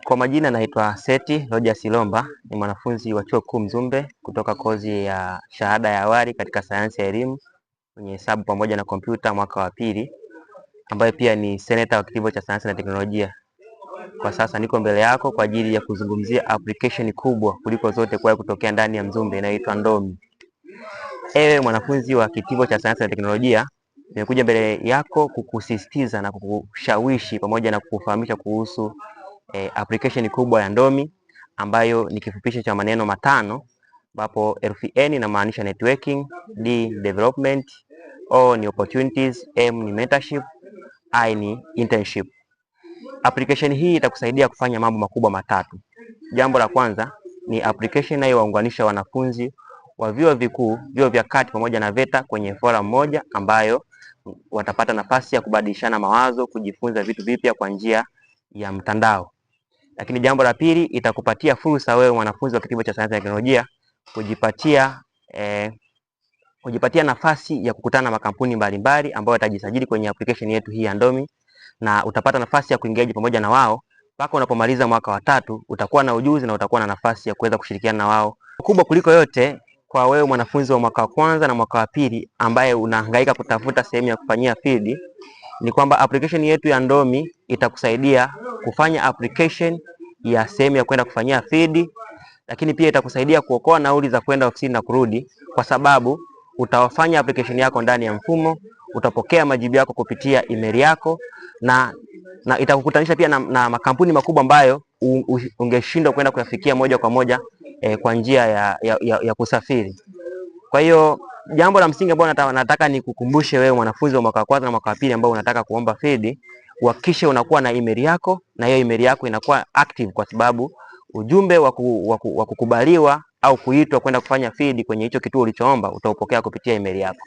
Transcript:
Kwa majina naitwa Seti Rogers Silomba, ni mwanafunzi wa Chuo Kikuu Mzumbe kutoka kozi ya shahada ya awali katika sayansi ya elimu kwenye hesabu pamoja na kompyuta mwaka wa pili, ambaye pia ni seneta wa kitivo cha sayansi na teknolojia. Kwa sasa niko mbele yako kwa ajili ya kuzungumzia application kubwa kuliko zote kwa kutokea ndani ya Mzumbe inayoitwa Ndomi. Ewe mwanafunzi wa kitivo cha sayansi na teknolojia, nimekuja mbele yako kukusisitiza na kukushawishi pamoja na kukufahamisha kuhusu application kubwa ya Ndomi ambayo ni kifupisho cha maneno matano, ambapo herufi N inamaanisha networking, D development, O ni opportunities, M ni mentorship, I ni internship. Application hii itakusaidia kufanya mambo makubwa matatu. Jambo la kwanza ni application inayowaunganisha wanafunzi wa vyuo vikuu, vyuo vya kati pamoja na VETA kwenye forum moja, ambayo watapata nafasi ya kubadilishana mawazo, kujifunza vitu vipya kwa njia ya mtandao. Lakini jambo la pili, itakupatia fursa wewe mwanafunzi wa kitivo cha sayansi na teknolojia kujipatia nafasi ya kukutana na makampuni mbalimbali ambayo yatajisajili kwenye application yetu hii ya Ndomi, na utapata nafasi ya kuengage pamoja na wao mpaka unapomaliza mwaka wa tatu. Utakuwa na ujuzi na utakuwa na nafasi ya kuweza kushirikiana na wao. Kubwa kuliko yote kwa wewe mwanafunzi wa mwaka wa kwanza na mwaka wa pili ambaye unahangaika kutafuta sehemu ya kufanyia field, ni kwamba application yetu ya Ndomi itakusaidia kufanya application ya sehemu ya kwenda kufanyia field, lakini pia itakusaidia kuokoa nauli za kwenda ofisini na kurudi, kwa sababu utawafanya application yako ndani ya mfumo, utapokea majibu yako kupitia email yako, na itakukutanisha pia na makampuni makubwa ambayo ungeshindwa kwenda kuyafikia moja kwa moja kwa njia ya kusafiri. Kwa hiyo jambo la msingi ambalo nataka nikukumbushe wewe mwanafunzi wa mwaka wa kwanza na mwaka wa pili ambao unataka kuomba field, uhakikishe unakuwa na email yako, na hiyo email yako inakuwa active, kwa sababu ujumbe wa kukubaliwa au kuitwa kwenda kufanya field kwenye hicho kituo ulichoomba utaupokea kupitia email yako.